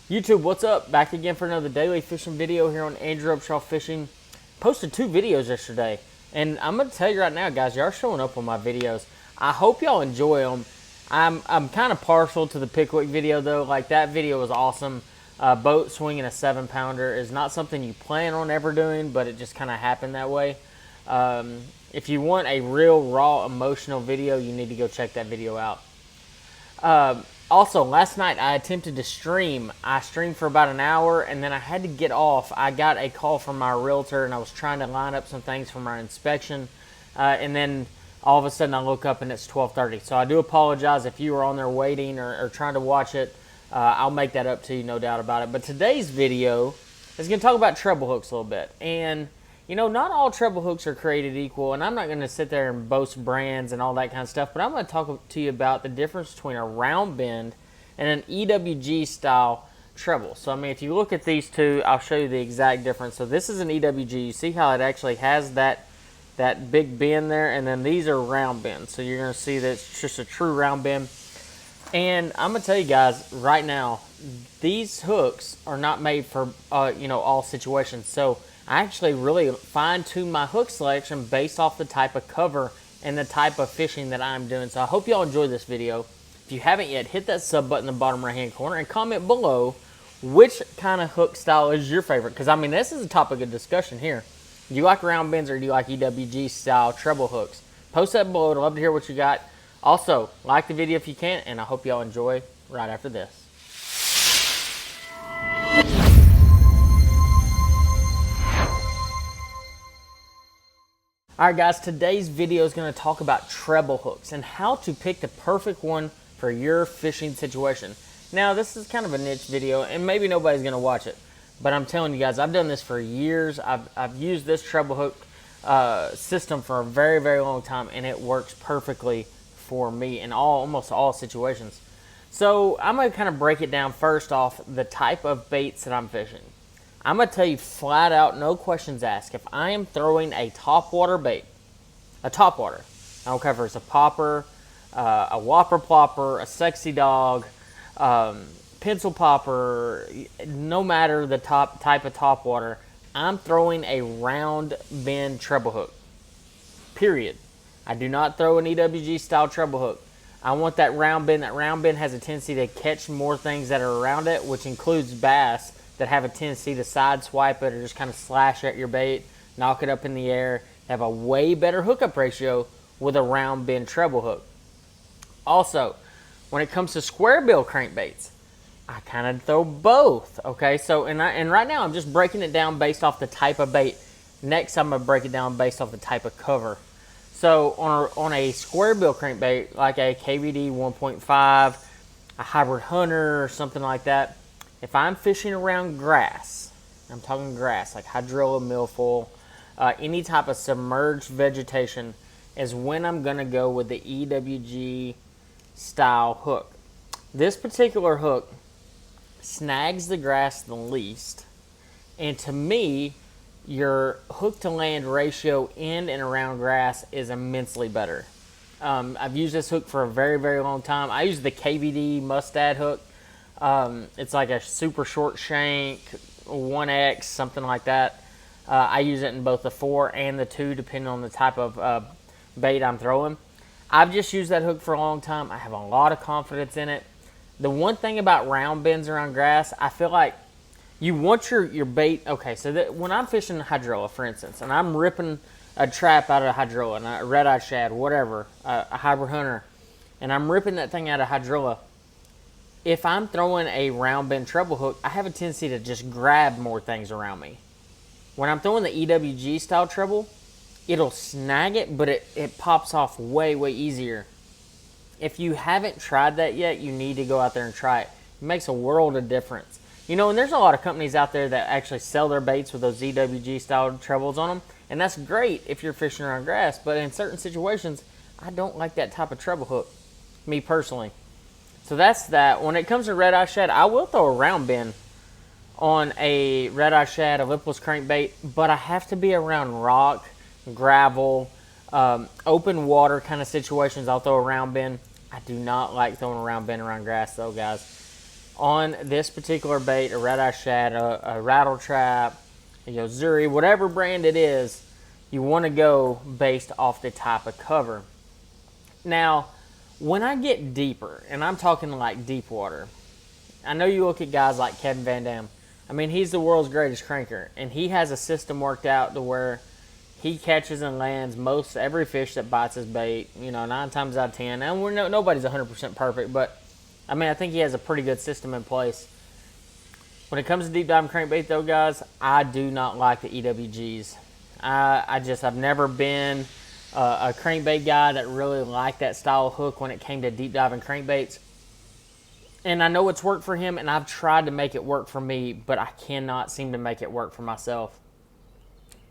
YouTube, what's up? Back again for another daily fishing video here on Andrew Upshaw Fishing. Posted 2 videos yesterday, and I'm going to tell you right now, guys, y'all showing up on my videos. I hope y'all enjoy them. I'm kind of partial to the Pickwick video, though. Like, that video was awesome. Boat swinging a 7-pounder is not something you plan on ever doing, but it just kind of happened that way. If you want a real, raw, emotional video, you need to go check that video out. Also, last night I attempted to stream. I streamed for about an hour, and then I had to get off. I got a call from my realtor, and I was trying to line up some things for my inspection. And then all of a sudden I look up, and it's 12:30. So I do apologize if you were on there waiting or trying to watch it. I'll make that up to you, no doubt about it. But today's video is going to talk about treble hooks a little bit. And you know, not all treble hooks are created equal, and I'm not going to sit there and boast brands and all that kind of stuff, but I'm going to talk to you about the difference between a round bend and an EWG style treble. So, I mean, if you look at these two, I'll show you the exact difference. So this is an EWG. You see how it actually has that big bend there, and then these are round bends. So you're going to see that it's just a true round bend. And I'm going to tell you guys right now, these hooks are not made for, you know, all situations. So I actually really fine-tune my hook selection based off the type of cover and the type of fishing that I'm doing. So I hope y'all enjoy this video. If you haven't yet, hit that sub button in the bottom right-hand corner and comment below which kind of hook style is your favorite. Because, I mean, this is a topic of discussion here. Do you like round bends or do you like EWG style treble hooks? Post that below. I'd love to hear what you got. Also, like the video if you can, and I hope y'all enjoy right after this. Alright guys, today's video is going to talk about treble hooks and how to pick the perfect one for your fishing situation. Now, this is kind of a niche video and maybe nobody's going to watch it, but I'm telling you guys, I've done this for years. I've used this treble hook system for a very, very long time, and it works perfectly for me in almost all situations. So I'm going to kind of break it down first off the type of baits that I'm fishing. I'm going to tell you flat out, no questions asked, if I am throwing a topwater bait, I don't care if it's a popper, a whopper plopper, a sexy dog, pencil popper, no matter the type of topwater, I'm throwing a round bend treble hook, period. I do not throw an EWG style treble hook. I want that round bend. That round bend has a tendency to catch more things that are around it, which includes bass that have a tendency to side swipe it or just kind of slash at your bait, knock it up in the air, have a way better hookup ratio with a round bend treble hook. Also, when it comes to square bill crankbaits, I kind of throw both, okay? So, and right now I'm just breaking it down based off the type of bait. Next, I'm going to break it down based off the type of cover. So, on a square bill crankbait, like a KVD 1.5, a hybrid hunter, or something like that, if I'm fishing around grass, I'm talking grass, like hydrilla, milfoil, any type of submerged vegetation, is when I'm going to go with the EWG style hook. This particular hook snags the grass the least, and to me, your hook to land ratio in and around grass is immensely better. I've used this hook for a very, very long time. I use the KVD Mustad hook. It's like a super short shank, 1X, something like that. I use it in both the 4 and the 2, depending on the type of bait I'm throwing. I've just used that hook for a long time. I have a lot of confidence in it. The one thing about round bends around grass, I feel like you want your bait. Okay, so that when I'm fishing hydrilla, for instance, and I'm ripping a trap out of hydrilla, and a red-eyed shad, whatever, a hybrid hunter, and I'm ripping that thing out of hydrilla, if I'm throwing a round bend treble hook, I have a tendency to just grab more things around me. When I'm throwing the EWG style treble, it'll snag it, but it pops off way, way easier. If you haven't tried that yet, you need to go out there and try it. It makes a world of difference. You know, and there's a lot of companies out there that actually sell their baits with those EWG style trebles on them, and that's great if you're fishing around grass, but in certain situations, I don't like that type of treble hook, me personally. So that's that. When it comes to red-eye shad, I will throw a round bend on a red-eye shad, a lipless crankbait, but I have to be around rock, gravel, open water kind of situations. I'll throw a round bend. I do not like throwing a round bend around grass though, guys. on this particular bait, a red eye shad, a rattle trap, Zuri, whatever brand it is, you want to go based off the type of cover. Now, when I get deeper, and I'm talking like deep water, I know you look at guys like Kevin Van Dam. I mean, he's the world's greatest cranker, and he has a system worked out to where he catches and lands most every fish that bites his bait, 9 times out of 10. And nobody's 100% perfect, but I mean, I think he has a pretty good system in place. When it comes to deep diving crankbait, though, guys, I do not like the EWGs. I've never been a crankbait guy that really liked that style of hook when it came to deep diving crankbaits. And I know it's worked for him, and I've tried to make it work for me, but I cannot seem to make it work for myself.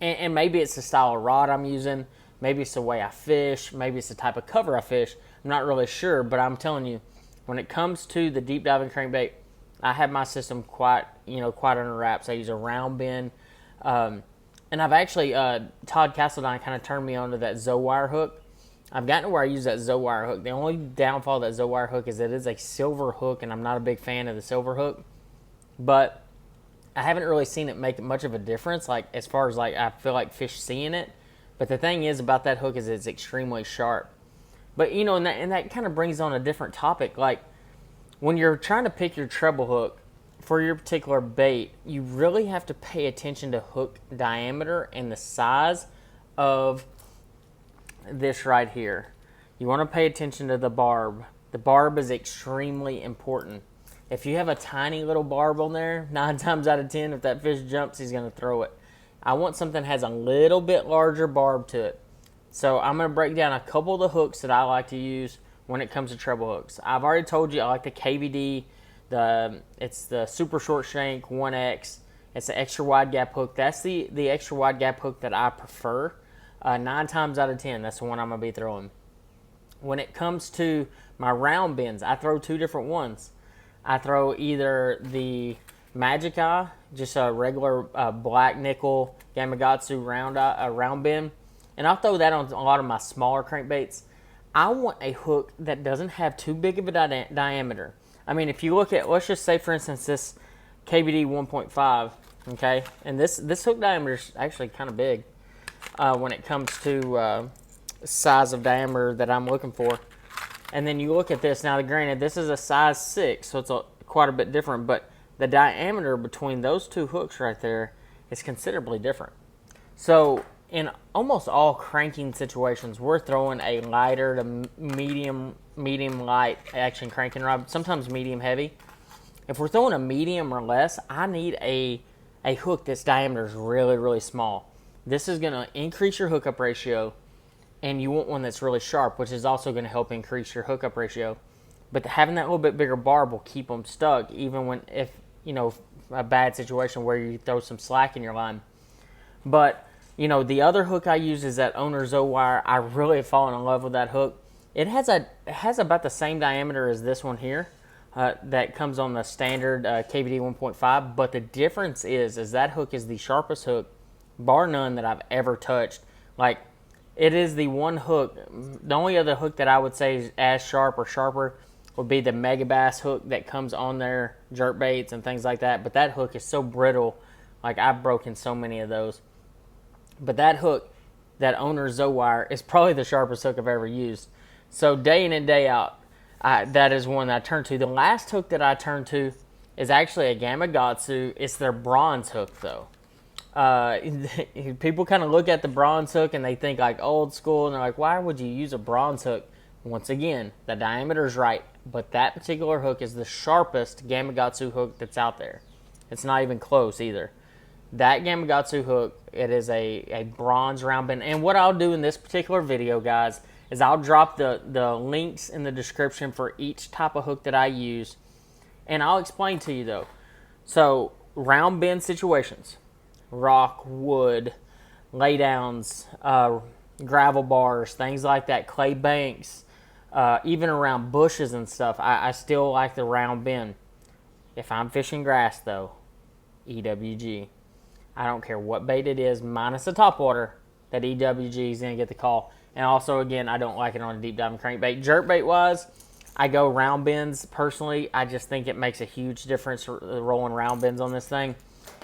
And maybe it's the style of rod I'm using. Maybe it's the way I fish. Maybe it's the type of cover I fish. I'm not really sure, but I'm telling you, when it comes to the deep diving crankbait, I have my system quite under wraps. I use a round bend. And I've actually, Todd Castledine kind of turned me on to that Zowire hook. I've gotten to where I use that Zowire hook. The only downfall of that Zowire hook is that it is a silver hook, and I'm not a big fan of the silver hook. But I haven't really seen it make much of a difference, like as far as like I feel like fish seeing it. But the thing is about that hook is it's extremely sharp. But and that kind of brings on a different topic. Like when you're trying to pick your treble hook for your particular bait, you really have to pay attention to hook diameter and the size of this right here. You want to pay attention to the barb. The barb is extremely important. If you have a tiny little barb on there, 9 times out of 10, if that fish jumps, he's going to throw it. I want something that has a little bit larger barb to it. So I'm going to break down a couple of the hooks that I like to use when it comes to treble hooks. I've already told you I like the KVD. It's the super short shank 1X. It's the extra wide gap hook. That's the extra wide gap hook that I prefer. 9 times out of 10, that's the one I'm going to be throwing. When it comes to my round bends, I throw 2 different ones. I throw either the Magic Eye, just a regular black nickel Gamakatsu round bend, and I'll throw that on a lot of my smaller crankbaits. I want a hook that doesn't have too big of a diameter. I mean, if you look at, let's just say, for instance, this KVD 1.5, okay, and this hook diameter is actually kind of big when it comes to size of diameter that I'm looking for. And then you look at this. Now, granted, this is a size 6, so it's quite a bit different, but the diameter between those 2 hooks right there is considerably different. So in almost all cranking situations, we're throwing a lighter to medium light action cranking rod, sometimes medium heavy. If we're throwing a medium or less, I need a hook that's diameter is really, really small. This is going to increase your hookup ratio, and you want one that's really sharp, which is also going to help increase your hookup ratio. But having that little bit bigger barb will keep them stuck, even if a bad situation where you throw some slack in your line. But the other hook I use is that Owner Zowire. I really have fallen in love with that hook. It has about the same diameter as this one here that comes on the standard KVD 1.5. But the difference is that hook is the sharpest hook, bar none, that I've ever touched. Like, it is the one hook. The only other hook that I would say is as sharp or sharper would be the Mega Bass hook that comes on their jerk baits and things like that. But that hook is so brittle. Like, I've broken so many of those. But that hook, that Owner Zowire, is probably the sharpest hook I've ever used. So day in and day out, that is one that I turn to. The last hook that I turn to is actually a Gamakatsu. It's their bronze hook, though. People kind of look at the bronze hook and they think like old school, and they're like, why would you use a bronze hook? Once again, the diameter is right, but that particular hook is the sharpest Gamakatsu hook that's out there. It's not even close either. That Gamakatsu hook, it is a bronze round bend. And what I'll do in this particular video, guys, is I'll drop the links in the description for each type of hook that I use, and I'll explain to you though. So round bend situations, rock, wood, laydowns, gravel bars, things like that, clay banks, even around bushes and stuff, I still like the round bend. If I'm fishing grass though, EWG. I don't care what bait it is, minus the topwater, that EWG is going to get the call. And also, again, I don't like it on a deep diving crankbait. Jerkbait wise, I go round bends personally. I just think it makes a huge difference rolling round bends on this thing.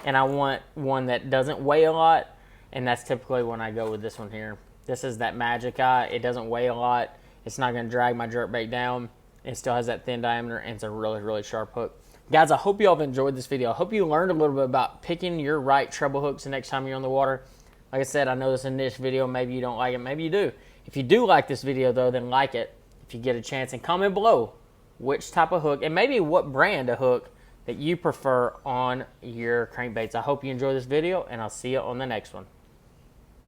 And I want one that doesn't weigh a lot, and that's typically when I go with this one here. This is that Magic Eye. It doesn't weigh a lot. It's not going to drag my jerkbait down. It still has that thin diameter, and it's a really, really sharp hook. Guys, I hope you all have enjoyed this video. I hope you learned a little bit about picking your right treble hooks the next time you're on the water. Like I said, I know this is a niche video. Maybe you don't like it. Maybe you do. If you do like this video, though, then like it if you get a chance, and comment below which type of hook and maybe what brand of hook that you prefer on your crankbaits. I hope you enjoy this video, and I'll see you on the next one.